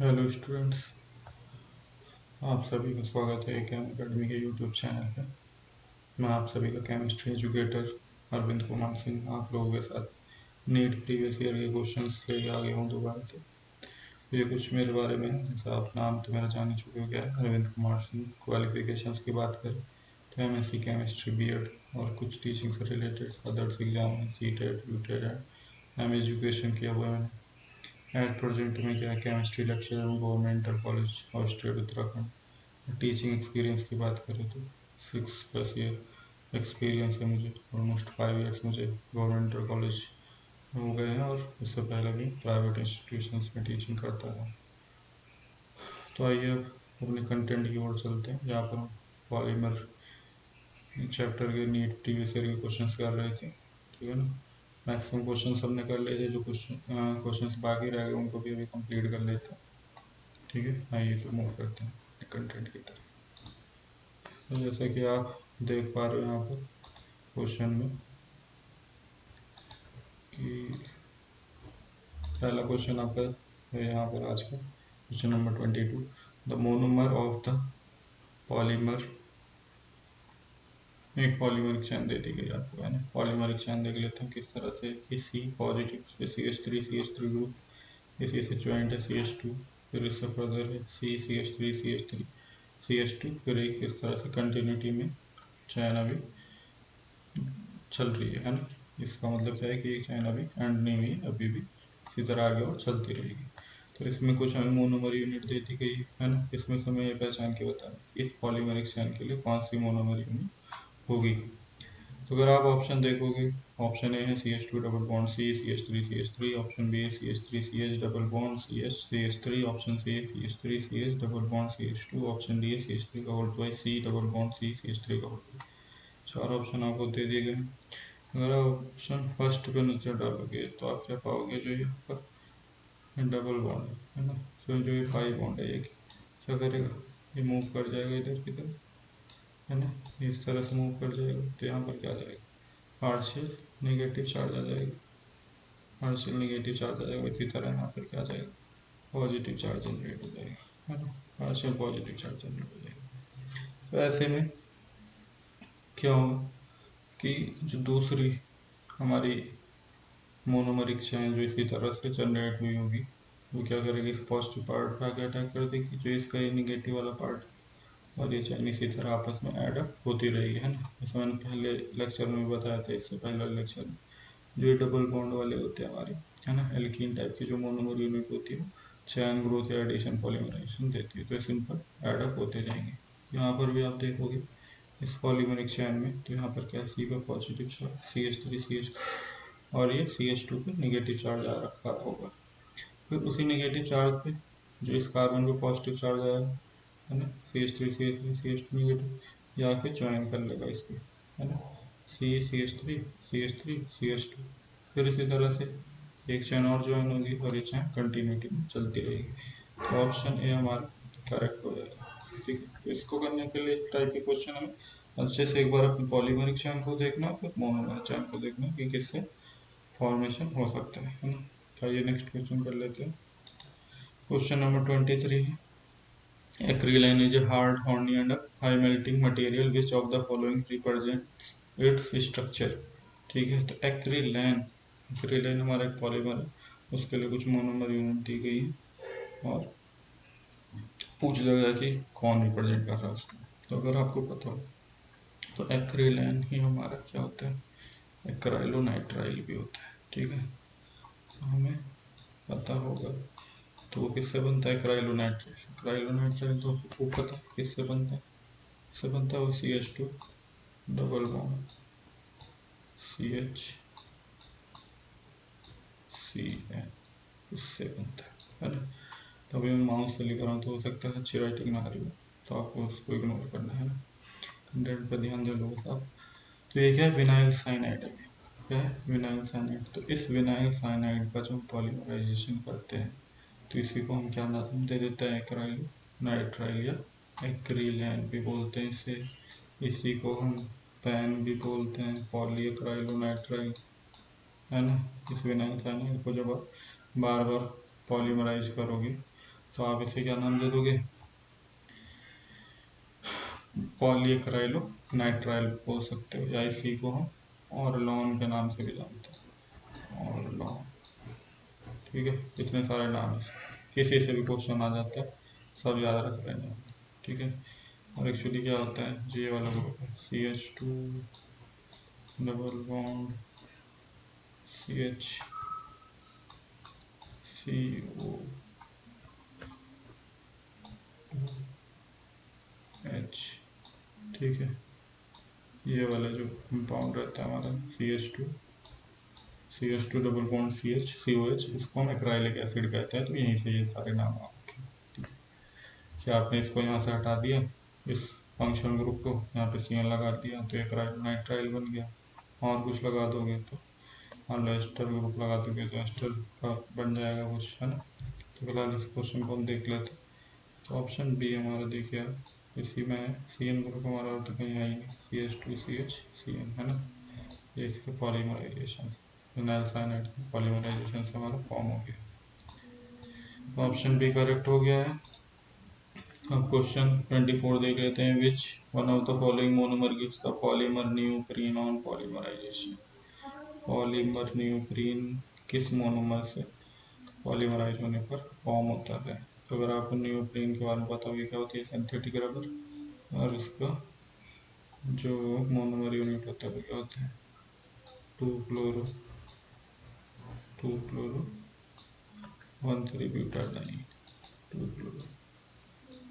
Hello students, आप सभी का स्वागत है केम अकेडमी के यूट्यूब चैनल पे। मैं आप सभी का केमिस्ट्री एजुकेटर अरविंद कुमार सिंह आप लोगों के साथ नीट प्रीवियस ईयर के क्वेश्चंस लेके आ गया हूँ दोबारा से। तो ये कुछ मेरे बारे में है, जैसा आप नाम तो मेरा जान ही चुके हो, क्या है अरविंद कुमार सिंह। क्वालिफिकेशंस की बात करें तो एमएससी केमिस्ट्री बीएड और कुछ टीचिंग से रिलेटेड अदर्स एग्जाम में सीटेट यूटेट एम एजुकेशन किया हुआ है मैंने। एट प्रेजेंट में क्या है, केमिस्ट्री लेक्चरर हूँ गवर्नमेंट इंटर कॉलेज और स्टेट उत्तराखंड। टीचिंग एक्सपीरियंस की बात करें तो 6+ ईयर एक्सपीरियंस है मुझे, ऑलमोस्ट 5 ईयर्स मुझे गवर्नमेंट इंटर कॉलेज हो गए हैं और उससे पहले भी प्राइवेट इंस्टीट्यूशंस में टीचिंग करता था। तो आइए अब अपने कंटेंट की ओर चलते हैं, जहाँ पर हम पॉलीमर चैप्टर के नीट प्रीवियस ईयर के क्वेश्चन कर रहे थे, ठीक है ना। मैक्सिमम क्वेश्चन हमने कर लिए थे, जो क्वेश्चन बाकी रह गए उनको भी अभी कंप्लीट कर लेते हैं, ठीक है। आइए तो मूव करते हैं कंटेंट की तरफ। तो जैसे कि आप देख पा रहे हो यहाँ पर क्वेश्चन में कि पहला क्वेश्चन आपका है यहाँ पर आज का question number 22। The monomer of the polymer, एक पॉलीमरिक चैन दे दी गई आपको, है ना। पॉलीमरिक चैन देख लेते हैं किस तरह से कि सी पॉजिटिव CH3 ग्रुप, इसी से ज्वाइंट है CH2, फिर इससे फर्दर है CH3 फिर एक इस तरह से कंटिन्यूटी में चैन अभी चल रही है ना। इसका मतलब क्या है कि ये चैन अभी एंड नहीं हुई, अभी भी इसी तरह आगे और चलती रहेगी। तो इसमें कुछ हमें मोनोमर यूनिट दे दी गई है ना। इसमें से हमें ये पहचान के बताना इस पॉलीमरिक चैन के लिए कौन सी मोनोमर यूनिट होगी। तो अगर आप ऑप्शन देखोगे, ऑप्शन ए है CH2 double bond CH3 option B है CH3 double bond CH3, option C है CH3 double bond CH2, option D है CH3 का whole twice C double bond C CH3 का होल ट्वाइस। चार option आपको दे दिए गए। अगर आप ऑप्शन फर्स्ट पे नजर डालोगे तो आप क्या पाओगे, जो यहाँ पर डबल बॉन्ड है ना, तो जो ये 5 बॉन्ड है, ये क्या करेगा, ये मूव कर जाएगा इधर की तरफ, है ना। इस तरह से मूव कर जाएगा तो यहाँ पर क्या आ जाएगा, पार्शियल नेगेटिव चार्ज आ जाएगा, पार्शियल नेगेटिव चार्ज आ जाएगा। इसी तरह यहाँ पर क्या आ जाएगा, पॉजिटिव चार्ज जनरेट हो जाएगा, है ना, पार्शियल पॉजिटिव चार्ज जनरेट हो जाएगा। तो ऐसे में क्या होगा कि जो दूसरी हमारी मोनोमरिक चेन जो इसी तरह से जनरेट हुई होगी, वो क्या करेगी, इस पॉजिटिव पार्ट पे आके अटैक कर देगी, जो इसका ये निगेटिव वाला पार्ट, और ये चेन इसी तरह आपस में ऐड अप होती रहेगी, है ना। जैसे मैंने पहले लेक्चर में बताया था, इससे पहले लेक्चर में, जो ये डबल बॉन्ड वाले होते हैं हमारे, है ना, एल्कीन टाइप की जो मोनोमर यूनिट होती है, चैन ग्रोथ या एडिशन पॉलीमराइजेशन देती है, तो इस इन पर ऐड अप होते जाएंगे। यहाँ पर भी आप देखोगे इस पॉलीमरिक चैन में, तो यहाँ पर क्या सी पे पॉजिटिव चार्ज CH3 और ये CH2 पे नेगेटिव चार्ज आ रखा होगा। फिर उसी नेगेटिव चार्ज पे जो इस कार्बन पे पॉजिटिव चार्ज आया है ना, CH2 नेगेटिव, ये आके ज्वाइन कर लेगा इस पे, है ना, CH3 CH2। फिर इसी तरह से एक चैन और ज्वाइन होगी और ये चैन कंटिन्यूटी में चलती रहेगी। तो ऑप्शन ए हमारा करेक्ट हो जाएगा, ठीक है। तो इसको करने के लिए इस टाइप के क्वेश्चन हमें अच्छे से एक बार अपनी पॉलीमरिक चैन को देखना, फिर मोनोमरिक चैन को देखना कि किससे फॉर्मेशन हो सकता है ना। आइए नेक्स्ट क्वेश्चन कर लेते हैं। क्वेश्चन नंबर 23 है, acrylamide is a hard, horny and high melting material. Which of the following represents its structure? ठीक है, तो एक्रिलेन हमारा एक पॉलीमर है, उसके लिए कुछ मोनोमर यूनिट दी गई है और पूछ लिया गया कि कौन रिप्रेजेंट कर रहा है उसको। तो अगर आपको पता हो तो एक्रिलेन ही हमारा क्या होता है, एक्राइलोनाइट्राइल भी होता है, ठीक है। तो हमें पता होगा, तो वो किससे बनता है, क्राइलोनाइट्राइल। क्राइलोनाइट्राइल तो आपको पता है किससे बनता है, इससे बनता है वो CH2 डबल बॉन्ड CHCN, इससे बनता है ना। तो अभी मैं माउस से लिख रहा हूँ तो हो सकता है अच्छी राइटिंग ना आ रही हो, तो आपको उसको इग्नोर करना है ना, कंटेंट पर ध्यान दे लोगे आप। तो ये क्या है, विनाइल साइनाइड है। क्या है, विनाइल साइनाइड। तो इस विनाइल साइनाइड का जो पॉलीमराइजेशन करते हैं, तो इसी को हम क्या नाम दे देते हैं, एक्राइल नाइट्राइल या एक्रिलेन भी बोलते हैं इसे। इसी को हम पैन भी बोलते हैं, पॉलीक्राइलोनाइट्राइल, है ना। इस विनाइल साइनाइड को जब आप बार बार पॉलीमराइज करोगे तो आप इसे क्या नाम दे दोगे, पॉलीएक्राइलो नाइट्राइल बोल सकते हो, या इसी को हम ऑरलॉन के नाम से भी जानते हैं, ऑरलॉन। ठीक है, इतने सारे नाम है, किसी से भी क्वेश्चन आ जाता है, सब याद रख लेना। ठीक है, और एक्चुअली क्या होता है, जो ये वाला ग्रुप है CH2 double bond CH CO H। ठीक है, ये वाला जो कंपाउंड रहता है हमारा CH2 double bond CH COH, इसको हम एक्राइलिक एसिड कहते हैं। तो यहीं से ये सारे नाम आपके। ठीक है, क्या आपने इसको यहाँ से हटा दिया, इस फंक्शन ग्रुप को, यहाँ पे CN लगा दिया तो एक्राइल नाइट्राइल बन गया। और कुछ लगा दोगे तो मान लो एस्टर ग्रुप लगा दोगे तो एस्टर का बन जाएगा कुछ, है ना। तो फिलहाल इस क्वेश्चन को हम देख लेते। तो ऑप्शन बी हमारा देखिए, इसी में है CN ग्रुप हमारा, और तो कहीं है ही नहीं, CH2CH CN, है ना। ये इसके पॉलीमराइजेशन, फिनाइल साइनाइड पॉलीमराइजेशन से हमारा फॉर्म हो गया। ऑप्शन बी करेक्ट हो गया है। अब क्वेश्चन 24 देख लेते हैं। Which one of the following monomer gives the polymer nuclein on polymerisation. Polymer nuclein किस मोनोमर से पॉलीमराइज होने पर फॉर्म होता है। तो अगर आपको न्यूक्लिन के बारे में पता होगी क्या होती है, सिंथेटिक रबर, और इसका जो मोनोमर यूनिट होता है वो क्या होता है, 2 chloro 1,3 butadiene, 2 chloro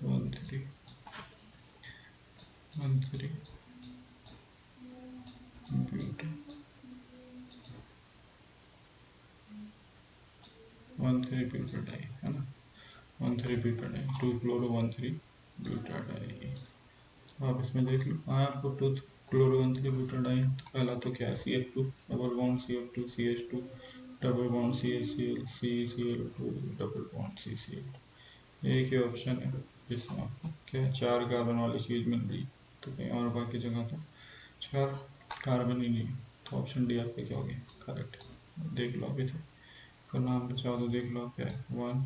1,3 buta 1,3 butadiene, है ना। 1,3 ब्यूटाडाइन, 2 क्लोरो 1,3 ब्यूटाडाइन। तो आप इसमें देख लो, हाँ आपको 2 क्लोरो 1,3 ब्यूटाडाइन, तो पहला तो क्या है, CF2 double bond CF2 CH2 double bond CHCl CCl2 double bond CCl। एक ही ऑप्शन है जिसमें आपको क्या 4 कार्बन वाली चीज़ मिल रही, तो कहीं और बाकी जगह तो 4 कार्बन ही नहीं है। तो ऑप्शन डी आपका क्या हो गया, करेक्ट। देख लो आप इसे, का नाम बचाओ तो देख लो आप क्या है, 1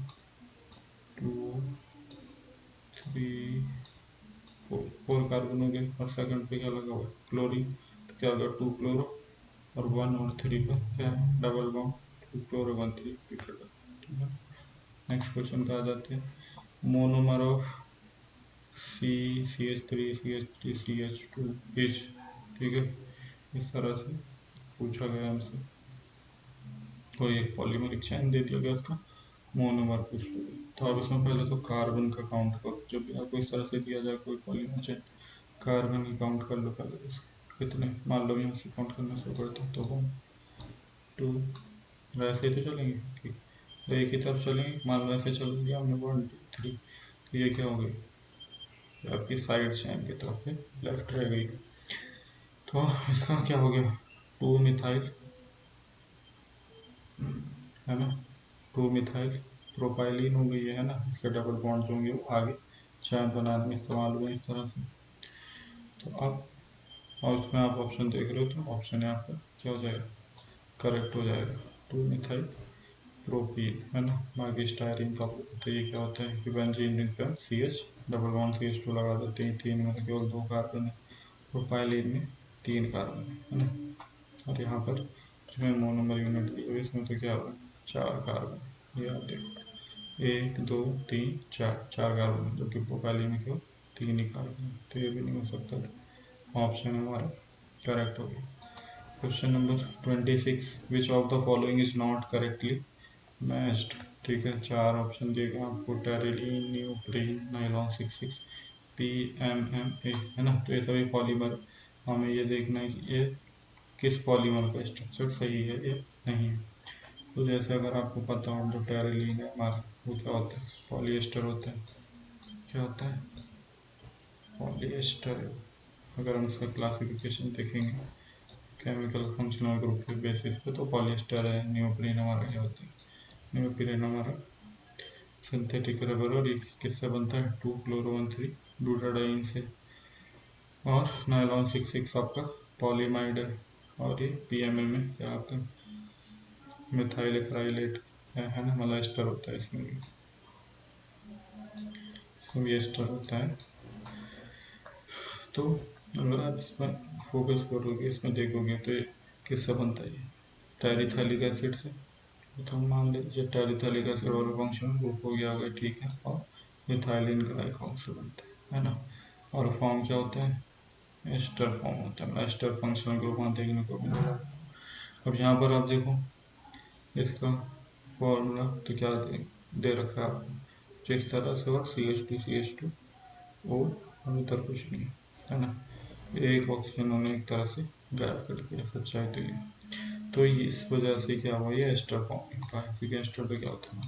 2 3 4 कार्बन हो गए, और सेकंड पे क्या लगा हुआ है, क्लोरीन। तो क्या होगा, 2 क्लोरो और 1 और 3 पर क्या है, डबल बॉन्ड, 2 क्लोरो 1,3 ब्यूटाडाइन। ठीक है, नेक्स्ट क्वेश्चन पे आ जाते हैं। मोनोमर ऑफ CH3 इज, ठीक है, इस तरह से पूछा गया हमसे, कोई एक पॉलीमरिक चेन दे दिया गया, उसका मोनोमर पूछ लोगे। तो आप इसमें पहले तो कार्बन का काउंट करो, जब भी आपको इस तरह से दिया जाए कोई पॉलीमर चेन, कार्बन की काउंट कर लो पहले तो, कितने, मान लो यहाँ से काउंट करना शुरू करते हैं तो 1 2, वैसे ही तो चलेंगे ठीक, तो एक ही तरफ चलेंगे, मान लो ऐसे चल दिया हमने 1 2 3, तो ये क्या हो गई, आपकी साइड चेन की तरफ से लेफ्ट रह गई। तो इसका क्या हो गया, 2 मिथाइल, है ना, 2 मिथाइल प्रोपाइलिन हो गई है ना। इसके डबल बॉन्ड्स होंगे वो आगे चैन बनाने में इस्तेमाल हुए इस तरह से। तो अब, और उसमें आप ऑप्शन देख रहे हो, तो ऑप्शन है आपका क्या हो जाएगा, करेक्ट हो जाएगा, 2 मिथाइल प्रोपीन, है ना। बाकी स्टायरिन का, तो ये क्या होता है कि बेंजीन रिंग पर CH डबल बॉन्ड CH2 लगा देते हैं, 3 में तो केवल 2 कार्बन है, प्रोपाइलिन में 3 कार्बन है ना। और यहाँ पर जो मोनोमर यूनिट दी हुई इसमें तो क्या होगा, 4 कार्बन, ये आप देखो 1 2 3 4 4 कार्बन, जबकि प्रोपाइलिन में केवल 3 ही कार्बन है, तो ये भी नहीं हो सकता था। ऑप्शन हमारा करेक्ट हो गया। Question number 26, which of the following is not correctly matched. ठीक है, 4 ऑप्शन दिए गए आपको, टेरिलीन, न्यूक्लिन, नाइलॉन 66, PMMA, है ना। तो ये सभी पॉलीमर, हमें ये देखना है कि ये किस पॉलीमर का स्ट्रक्चर सही है या नहीं है। तो जैसे अगर आपको पता हो, जो टेरिलीन है हमारा, वो क्या होता है, पॉलीएस्टर होता है। क्या होता है, पॉलीएस्टर। अगर हम उसका क्लासिफिकेशन देखेंगे केमिकल फंक्शनल ग्रुप के बेसिस पे, तो पॉलीएस्टर है। नियोप्रीन हमारा क्या होता है, नियोप्रीन हमारा सिंथेटिक रबर, और ये किससे बनता है, 2 क्लोरो 1,3 ब्यूटाडाइन से। और नायलॉन 66 आपका पॉलीमाइड है, और ये PMMA क्या आपका मिथाइल एक्राइलेट है ना, मतलब एस्टर होता है इसमें भी। इसमें भी एस्टर होता है। तो अगर आप इसमें फोकस करोगे, इसमें देखोगे तो किससे बनता है? टैरिथैलिक एसिड से। तो हम मान लीजिए टैरिथैलिक एसिड वाला फंक्शन ग्रुप हो गया होगा, ठीक है, और मिथाइलिन ग्लाइकॉल से बनता है ना। और फॉर्म क्या होता है? एस्टर फॉर्म होता है, एस्टर फंक्शनल ग्रुप वहाँ देखने को मिलेगा। अब यहाँ पर आप देखो इसका फॉर्मूला तो क्या दे रखा है आपको, जो इस तरह से और CH2 ओ और इधर कुछ नहीं है ना, एक ऑक्सीजन उन्होंने एक तरह से गायब कर दिया, सच्चाई तो ये। तो इस वजह से क्या हुआ, ये एस्टर फॉर्मिंग का है, क्योंकि एस्टर पे क्या होता है,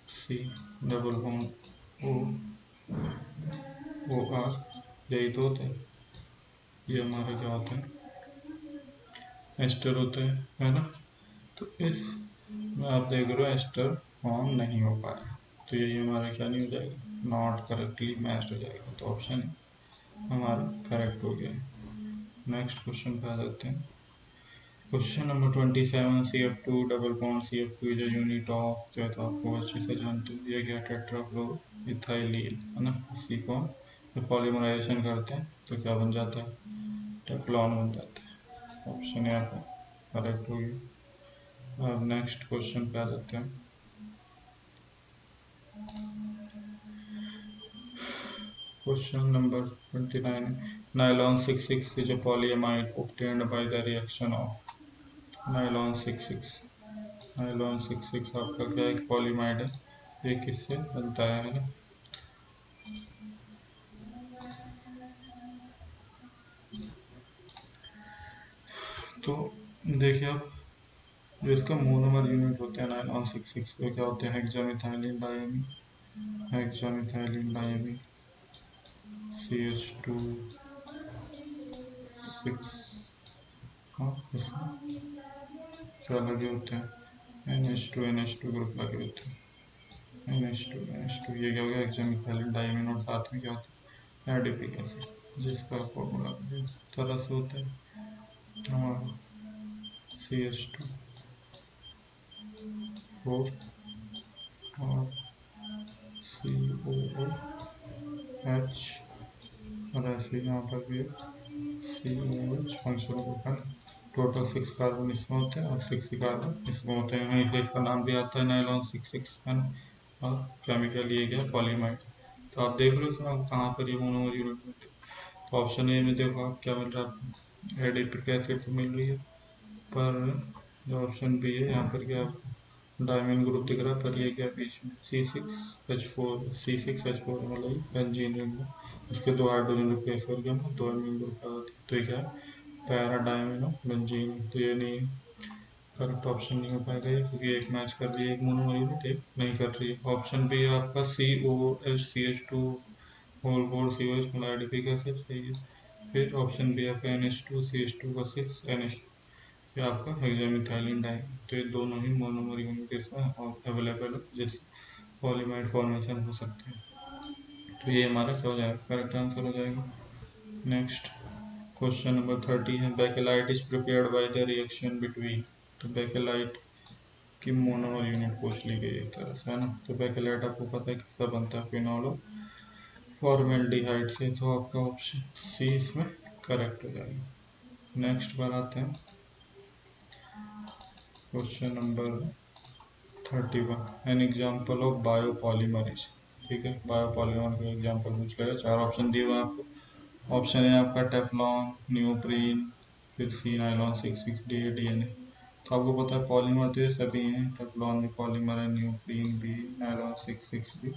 C डबल बॉन्ड OR, यही तो होता है, ये हमारा क्या होता है, एस्टर होता है ना। तो इस में आप देख रहे हो एस्टर फॉर्म नहीं हो पाया, तो यही हमारा क्या नहीं हो जाएगा, नॉट करेक्टली मैच्ड हो जाएगा, तो ऑप्शन हमारा करेक्ट हो गया। नेक्स्ट क्वेश्चन पे आ जाते हैं। Question number 27, CF2 double bond CF2 is a unit of, जो तो आपको अच्छे से जानते हो, ये क्या टेट्राफ्लोरोइथाइलिन है ना। इसी को जब पॉलीमराइजेशन करते हैं तो क्या बन जाता है, टेफ्लॉन बन जाता है। ऑप्शन यहाँ पे करेक्ट हो गया। अब नेक्स्ट क्वेश्चन पे आ जाते हैं। Question number 29. Nylon 66 is a polyamide obtained by the reaction of nylon 66. Nylon 66 आपका क्या एक पॉलीमाइड है, ये किससे बनता है ना। तो देखिए आप, जो इसका मोनोमर यूनिट होते हैं नाइलॉन 66 के, क्या होते हैं, hexamethylene diamine, hexamethylene diamine CH2 6, हाँ इसमें क्या लगे होते हैं, NH2 ग्रुप लगे होते हैं, NH2 ये क्या हो गया, हेक्सामिथाइलिन डायमीन, और साथ में क्या होता है, एडिपिक एसिड, जिसका फॉर्मूला इस तरह से होता है हमारा CH2 4 और COOH, और ऐसे यहाँ पर भी COH फंक्शनल ग्रुप है। टोटल 6 कार्बन इसमें होते हैं और 6 कार्बन इसमें होते हैं, वहीं से इसका नाम भी आता है नाइलॉन 66 है ना। और केमिकल ये गया पॉलीमाइड। तो आप देख लो इसमें कहाँ पर ये मोनोमर यूनिट मिलते हैं। तो ऑप्शन ए में देखो आप क्या मिल रहा है, एडिपिक एसिड तो मिल रही है, पर जो ऑप्शन बी है यहाँ पर क्या डायमंड ग्रुप दिख रहा है, पर ये क्या बीच में C6H4 मतलब बेंजीन रिंग में इसके दो हाइड्रोजन रिप्लेस करके हम दो एमीन ग्रुप आ जाते हैं, तो ये क्या है, पैरा डायमिनो बेंजीन। तो ये नहीं, करेक्ट ऑप्शन नहीं हो पाएगा ये, क्योंकि एक मैच कर रही है, एक मोनोमर यूनिट एक नहीं कर रही है। ऑप्शन बी है आपका COH होल 4 COH मतलब एडिपिक एसिड सही है। फिर ऑप्शन बी आपका NH2 CH2 का 6 NH2, ये आपका हेक्सामिथाइलिन डायमीन। तो ये दोनों ही मोनोमर यूनिट इसमें अवेलेबल है, जिससे पॉलीमाइड फॉर्मेशन हो सकते हैं। तो ये हमारा क्या हो जाएगा, करेक्ट आंसर हो जाएगा। नेक्स्ट क्वेश्चन नंबर 30 है, bakelite is prepared by the reaction between. तो बेकेलाइट की मोनोमर यूनिट पूछ ली गई एक तरह से है ना। तो बेकेलाइट आपको पता है किसका बनता है, फिनोलो फॉर्मेल्डिहाइड से, तो आपका ऑप्शन सी इसमें करेक्ट हो जाएगा। नेक्स्ट पर आते हैं question number 31, an example of biopolymerase. ठीक है, बायोपॉलीमर का एग्जाम्पल पूछ लेगा, चार ऑप्शन दिए हुए आपको। ऑप्शन है आपका टेफ्लॉन, नियोप्रीन, फिर सी नाइलॉन 66, डी DNA। तो आपको पता है पॉलीमर तो ये सभी हैं, टेफ्लॉन भी पॉलीमर है, नियोप्रीन भी, नाइलॉन 66 भी,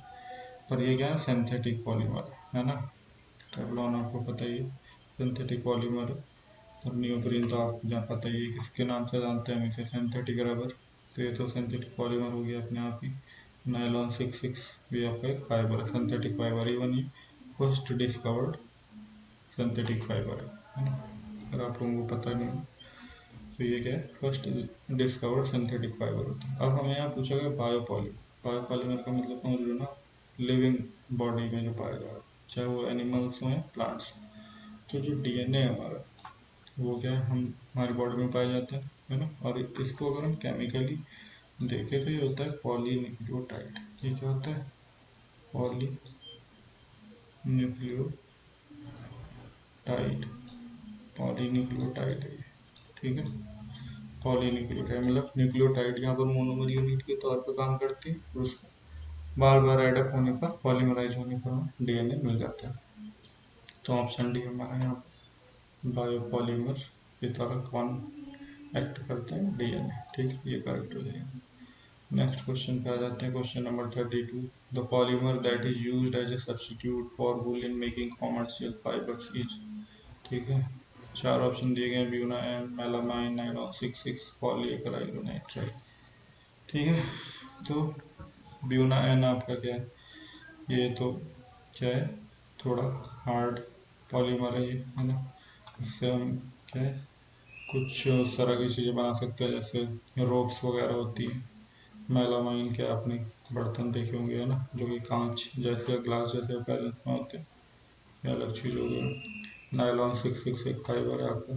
पर ये क्या है, सिंथेटिक पॉलीमर है ना। टेफ्लॉन आपको पता ही है सिंथेटिक पॉलीमर है, और नियोप्रीन तो आपको जहाँ पता ही है किसके नाम से जानते हैं, इसे सिंथेटिक रबर। तो ये तो सिंथेटिक पॉलीमर हो गया अपने आप ही। नाइलॉन 66 भी आपका एक फाइबर है, सिंथेटिक फाइबर, इवन ये फर्स्ट डिस्कवर्ड सिंथेटिक फाइबर है ना, अगर आप लोगों को पता नहीं हो। तो ये क्या है, फर्स्ट डिस्कवर्ड सिंथेटिक फाइबर होता है। अब हमें यहाँ पूछा गया बायोपॉलीमर। बायोपॉलीमर का मतलब समझ लो ना, लिविंग बॉडी में जो पाया जा रहा है, चाहे वो एनिमल्स हो या प्लांट्स। तो जो DNA है हमारा, वो क्या है, हम हमारी बॉडी में पाया जाता है ना। और इसको अगर हम केमिकली देखें तो ये होता है पॉलीन्यूक्लियोटाइड। ये क्या होता है, पॉलीन्यूक्लियोटाइड, पॉलीन्यूक्लियोटाइड है ये, ठीक है। पॉलीन्यूक्लियोटाइड मतलब न्यूक्लियोटाइड यहाँ पर मोनोमर यूनिट के तौर पर काम करती है, और उसको बार बार एडअप होने पर, पॉलीमराइज होने पर हमें डीएनए मिल जाता है। तो ऑप्शन डी हमारा यहाँ पर बायोपॉलीमर की तरह कौन एक्ट करते हैं, डीएनए, ठीक, ये करेक्ट हो जाएगा। नेक्स्ट क्वेश्चन पे आ जाते हैं, question number 32। The polymer that is used as a substitute for wool in making commercial fibres is, ठीक है। चार ऑप्शन दिए गए, buna N, melamine, nylon 66, polyacrylonitrile, ठीक है। तो ब्यूना एन आपका क्या है, ये तो क्या है, थोड़ा हार्ड पॉलीमर है ये, है ना। इससे हम क्या है, कुछ उस तरह की चीज़ें बना सकते हैं, जैसे रोप्स वगैरह होती है। मेलामाइन के आपने बर्तन देखे होंगे, है ना, जो कि कांच जैसे, ग्लास जैसे अपीयरेंस में होते हैं, ये अलग चीज़ हो गई। नायलॉन 66 एक फाइबर है आपका,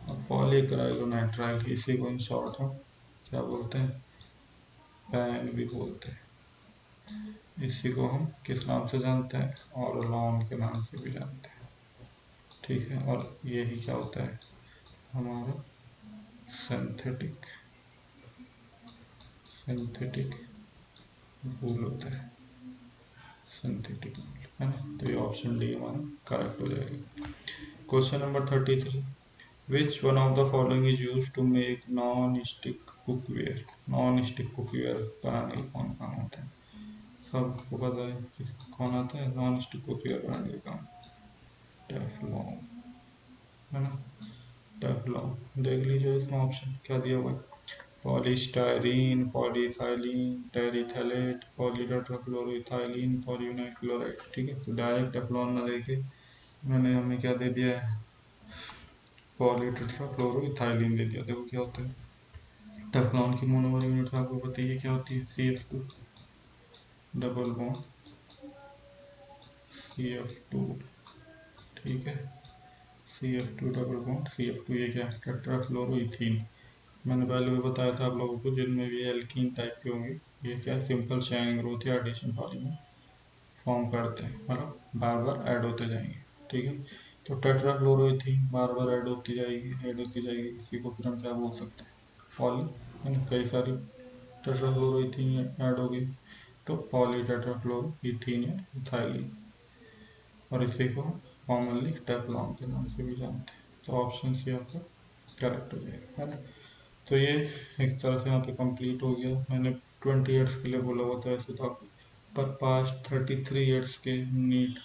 और पॉलीक्राइलोनाइट्राइल, इसी को इन शॉर्ट हम क्या बोलते हैं, पैन भी बोलते हैं। इसी को हम किस नाम से जानते हैं, ऑरोलॉन के नाम से भी जानते हैं, ठीक है। और यही क्या होता है, हमारा सिंथेटिक वूल होता है, सिंथेटिक वूल, है ना। तो ये ऑप्शन डी हमारा करेक्ट हो जाएगा। Question number 33। Which one of the following is use to make non stick cookware, non stick cookware बनाने का कौन काम होता है, सबको पता है किस कौन आता है नॉन स्टिक कुकवेयर बनाने का काम, टेफ्लॉन, है ना। टेफ्लॉन देख लीजिए, इसमें ऑप्शन क्या दिया हुआ है, पॉलीस्टाइरीन, पॉलीइथाइलीन, टेरिथैलेट, पॉलीटेट्राफ्लोरोइथाइलीन, पॉलीविनाइल क्लोराइड, ठीक है। तो डायरेक्ट टेफ्लॉन ना देके मैंने हमें क्या दे दिया है, पॉलीटेट्राफ्लोरोइथाइलीन दे दिया। देखो क्या होता है, टेफ्लॉन की मोनोमर यूनिट आपको बताइए क्या होती है, CF2 डबल बॉन्ड CF2, ठीक है। CF2 डबल बॉन्ड CF2, ये क्या है, टेट्राफ्लोरोइथीन। मैंने पहले भी बताया था आप लोगों को, जिनमें भी एल्कीन टाइप के होंगे, ये क्या सिंपल चैन ग्रोथ या एडिशन पॉलीमर फॉर्म करते हैं, मतलब बार बार ऐड होते जाएंगे, ठीक है। तो टेट्राफ्लोरोइथीन बार बार ऐड होती जाएगी, इसी को फिर हम क्या बोल सकते हैं, पॉली, है ना। कई सारी टेट्राफ्लोरोइथीन ऐड हो गई, तो पॉली टेट्राफ्लोरोइथीन या इथाइलीन, और इसी को कॉमनली टेफ्लॉन के नाम से भी जानते हैं। तो ऑप्शन सी आपका करेक्ट हो जाएगा, है ना। तो ये एक तरह से यहाँ पे कंप्लीट हो गया। मैंने 20 ईयर्स के लिए बोला हुआ था ऐसे, तो आप पर पास्ट 33 ईयर्स के नीट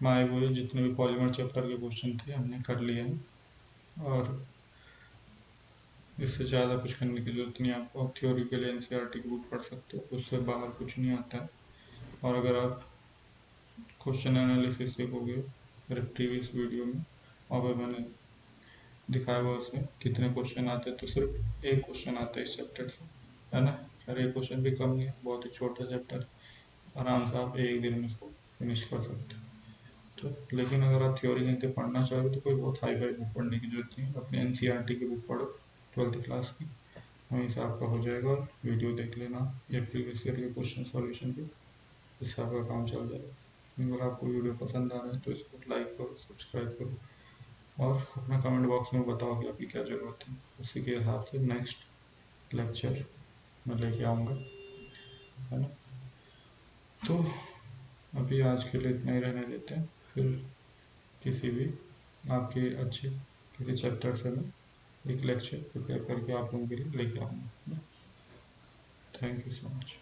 में आए हुए जितने भी पॉलीमर चैप्टर के क्वेश्चन थे हमने कर लिए हैं, और इससे ज़्यादा कुछ करने की जरूरत नहीं है आपको। आप थ्योरी के लिए NCERT की बुक पढ़ सकते हो, उससे बाहर कुछ नहीं आता है। और अगर आप क्वेश्चन एनालिसिस सीखोगे मेरे प्रीवियस वीडियो में, और मैंने दिखाया हुआ उसमें कितने क्वेश्चन आते हैं, तो सिर्फ एक क्वेश्चन आता है इस चैप्टर से, है ना। और एक क्वेश्चन भी कम है, बहुत ही छोटा चैप्टर, आराम से आप एक दिन में इसको फिनिश कर सकते हो। तो लेकिन अगर आप थ्योरी कहीं से पढ़ना चाहो तो कोई बहुत हाई फाई बुक पढ़ने की जरूरत नहीं है, अपने NCERT की बुक पढ़ो 12th क्लास की, वहीं से आपका हो जाएगा। और वीडियो देख लेना या प्रीवियस ईयर के क्वेश्चन सॉल्यूशन के, इससे आपका काम चल जाएगा। अगर आपको वीडियो पसंद आ रहा है तो इसको लाइक करो, सब्सक्राइब करो, और अपना कमेंट बॉक्स में बताओ कि आपकी क्या ज़रूरत है, उसी के हिसाब से नेक्स्ट लेक्चर मैं लेके आऊँगा, है ना। तो अभी आज के लिए इतना ही रहने देते हैं, फिर किसी भी आपके अच्छे किसी चैप्टर से मैं एक लेक्चर प्रिपेयर करके आप लोगों के लिए लेके आऊँगा। Thank you so much.